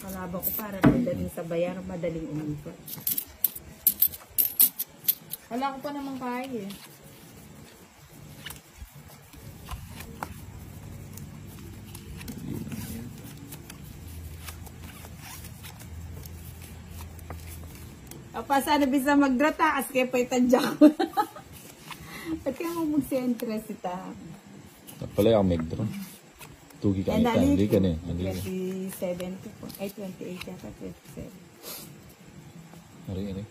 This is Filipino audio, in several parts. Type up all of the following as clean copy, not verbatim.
kalaban ko para madaling sabayan, madaling umikot. Wala ko pa namang kaya eh. Apa, sana bisa magdrata, as kaya pa itadya ko. At kaya mo mag-sentra sita. Pala ako mag-draw. Tugi ka nita, hindi ka na. 27 po. Ay, 28 yata, 27. Ari.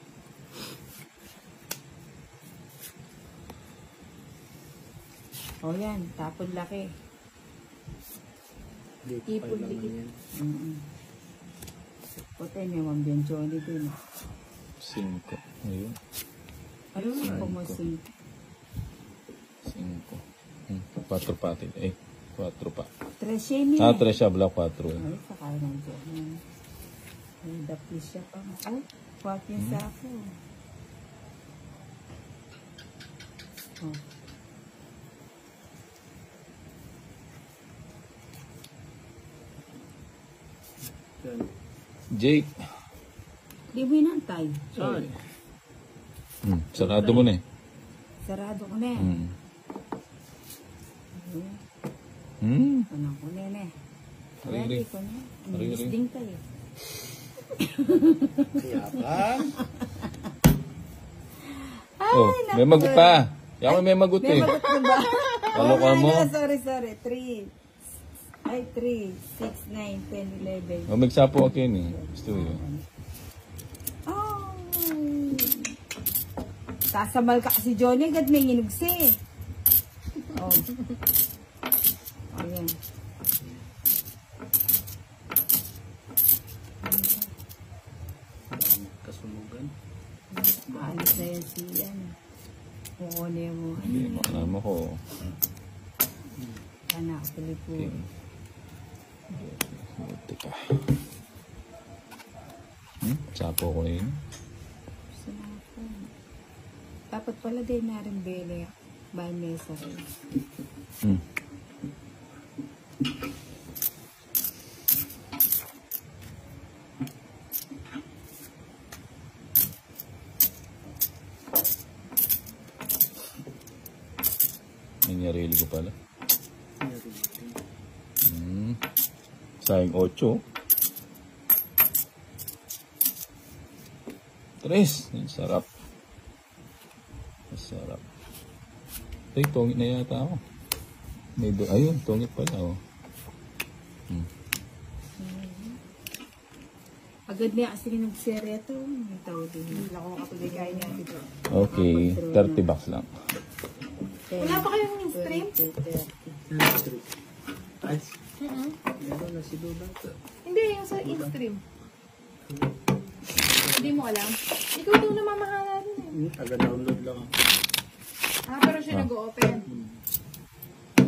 O yan, tapon laki. Ipon dikit. Puti, may mambyan Johnny dun. 5. Ayun. Ayun, ako mo 5. 5. 4 pa atin. 4 pa. 13 niya. 3 siya, bala 4. Ay, sakay ng Johnny. May dapis siya pa. Oh, wag yung sako. Oh. Jake. Di mo inantay. Sorry. Sarado mo na eh. Sarado ko na eh. Ano ko na eh. Ready ko na. Inisding tayo. Kaya pa? Oh, may magot pa. Yan may magot eh. May magot ko ba? Ano ka mo? Sorry. 3. Ay, 3, 6, 9, 10, 11. Oh, magsapo ako yun eh. Gusto yun. Ay. Sasamal ka kasi Johnny, agad may nginugsi. Oh. Ayan. Kasunugan. Maalis na yan siya. Kukunin mo. Hindi, makanama ko. Anak, tuloy po. Buti ka. Sapo ko yun. Dapat pala din na rin bele. By mesa rin. Nangyarili ko pala. Sayang 8. 3. Sarap. Sarap. Ay, tongit na yata ako. Ayun, tongit pala. Oh. Agad niya kasi nagsereto. May tawag din. Hindi ako makapagigay niya dito. Okay, 30 bucks lang. Wala pa kayong in-stream? Ay, meron na si Duda. Hindi, yung sa in-stream. Hindi mo alam. Ikaw daw namamahala rin eh. Taga-download lang ako. Pero siya nag-open.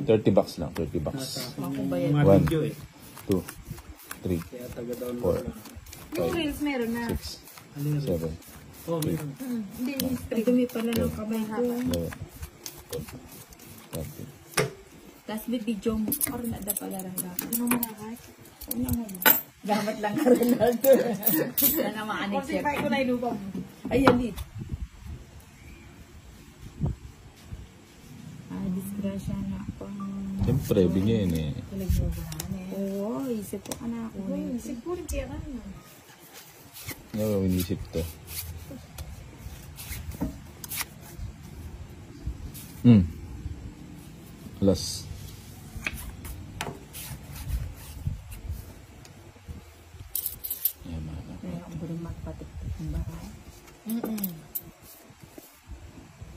30 bucks lang, 30 bucks. Mga 1, video eh. 2, 3, Kaya taga-download 4, lang. Yung reels meron na. 6, Ano yun? 7, Oh, meron. Hindi, Ang in-stream. dumi pala ng kamay ko. 11, 12, 13. Tapos may video mo. Karoon na pala rin dapat. Ano mo nakakay? Ano nga yun? Dapat lang karoon na ito. Wala na maanik siya. Kasi ko na inupa mo. Ayan dit. Disgrasya na ako. Siyempre, bigyan eh. Pinagbubuhan eh. Oo, isip ko ka na ako. Siguro kaya ka naman. Ngayon, inisip to. Last. Yaman ako. Kaya ako rin magpatik-tik ng bahay.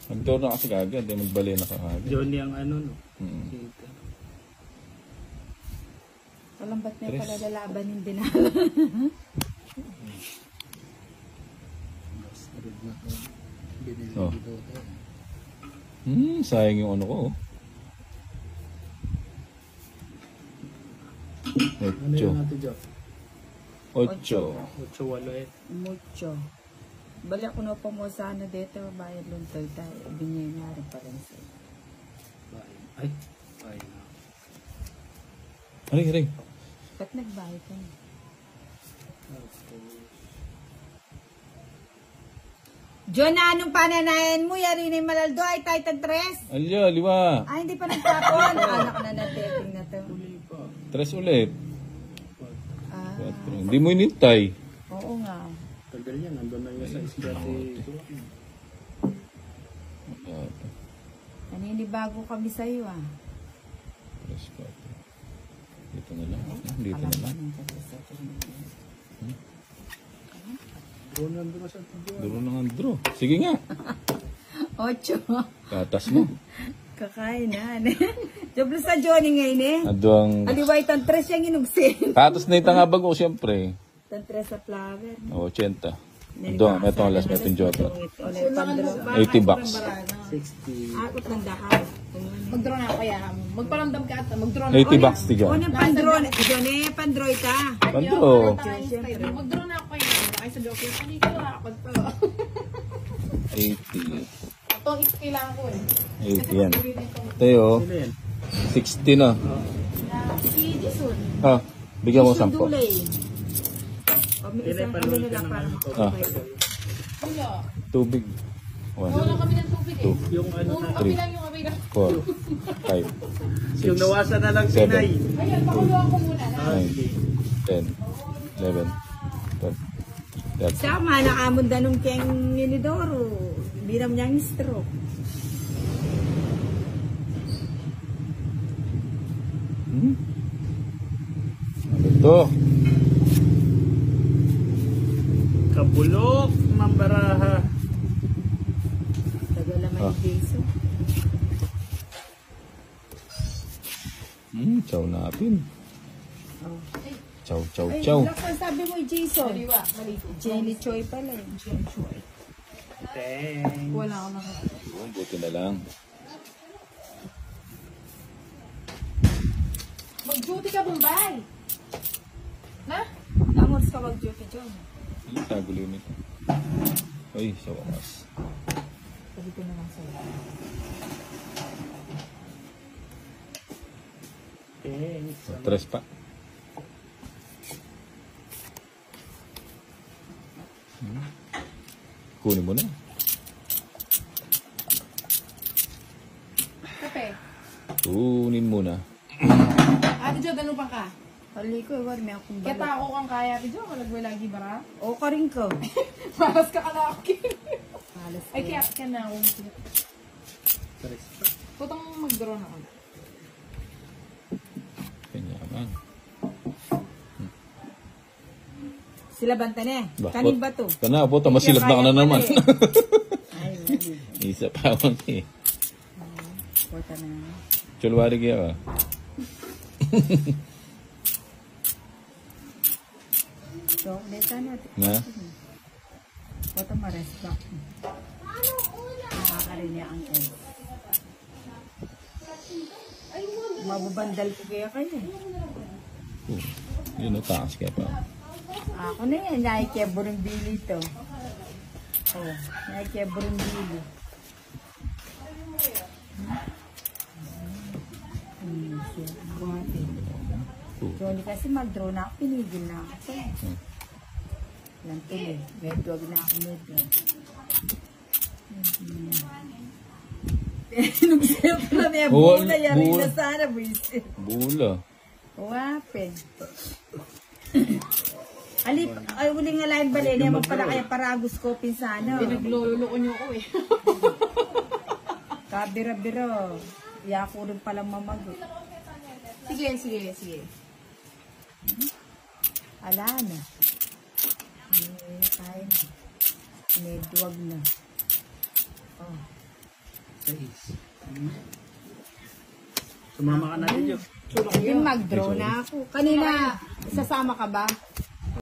Mag-door na kasi kagad, magbali na kagad. Johnny ang ano, no? Mm. Walang ba't may Tres. pala lalaban yung dinala. Oh. Sayang yung ano ko. Ano yun natin, Joe? 8. 8-8. Mucho. Balik ko na pa mo sana dito, bayad luntal tayo. Binyay nga rin pa rin sa'yo. Ay, ay na. Aray. Ba't nagbayad ka na? John, na anong pananayan mo? Yari ni Malaldo ay Titan 3? Alya, 5. Ay, hindi pa nagtapon. Anak na natin na to. 3 ulit. Ah, 4. Hindi mo inintay. oo nga. Tagal yan. Nandun na yung sa isdati. Naninibago kami sa'yo ah. 3, 4. Dito na lang. Dito na lang. Doon nandun na sa video. Duro na ang draw. Sige nga. 8. Katas mo. Kakain na. Joblo sa Johnny ngayon eh. Ado ang... Aliway tan 3 siyang inugsin. Katas na itangabag ko siyempre. Tan 3 sa flower. 80. Ado ang itong alas metong jota. 80 bucks. 60. Akot ng dahal. Mag-draw na ako kaya. Magparamdam ka ata. Mag-draw na 80 bucks tiga. O nang pandron. Johnny, pandroy ta. Pando. Mag-draw na ako kaya. Ay sa joke. Ano ko ako to? 80. Ito is kailangan ko eh. 80 yan. Tayo, Sino yan? 60 na. Si Jason. Ah, bigyan mo 10. Sundulay. O may Kailan isang pa ano naman na lang para. Ah, Wala. tubig. 1, Wala kami ng tubig eh. 2, Yung ano Puro na. kami lang yung kami. 4, 5, Yung 6, nawasan na lang si 7, Nay. Ayun, pakuluan ko muna na. 9, 10, 11, 12, 13. Sama, nakamunda nung keng Ninidoro. Biram niyang stroke. Ano to? Kabulok, Mambaraha. Tagal naman Ah. yung Jason. Chow napin. Oh. Chow, chow, Ay, chow. Black, ang sabi mo Jason. Maliwa. Maliwa. Jenny Choi pala eh. Thanks. Wala ako nakakita. Yun, buti na lang. Mag-duty ka, Bombay. Na? Amors ka mag-duty, John. Yung tagulo yun ito. Ay, sa wakas. Sabi ko naman sa'yo. Thanks. 3 pa. Kunin mo na. Kape. Kunin mo na. Ate Jo, ganun pa ka? Hali ko, war, may akong Kaya balat. tako kang kaya, Ate Jo. Malagway lagi bara. O ka rin ko. Malas ka na ako. Halos Ay, kaya na ako. Tres pa. Putang mag-draw na ako. Kanyaman. Sila banta na eh. Bakot. Kanin ba to? Kana po, masilat na ka na naman. Ay, wali. Isa pa ako eh. Porta na. Chulwari kaya ka. So, neta natin. Na? Porta mares back. Nakakarin niya ang egg. Mabubandal ko kaya kayo eh. Yun o, taas kaya pa. Ako na yan, nakikebo rin bili to. Oh, nakikebo rin bili. Johnny kasi mag-draw na ako, pinigil na ako. Lang tuloy, medwag na ako medwag. Nung sa'yo pala may Oh, bula, yari bula. na sana, buisit. Bula. Wapin. Alip, ay uling nga lain bali niya mo pala kaya paragos ko pinsano. Pinagluloko niyo ako eh. Kabira-biro. Yako rin palang mamago. Sige, sige, sige. Ala na. Kaya na. Medwag na. Oh. 6. Sumama ka na din yun. Yung mag-draw na ako. Kanina, sasama ka ba?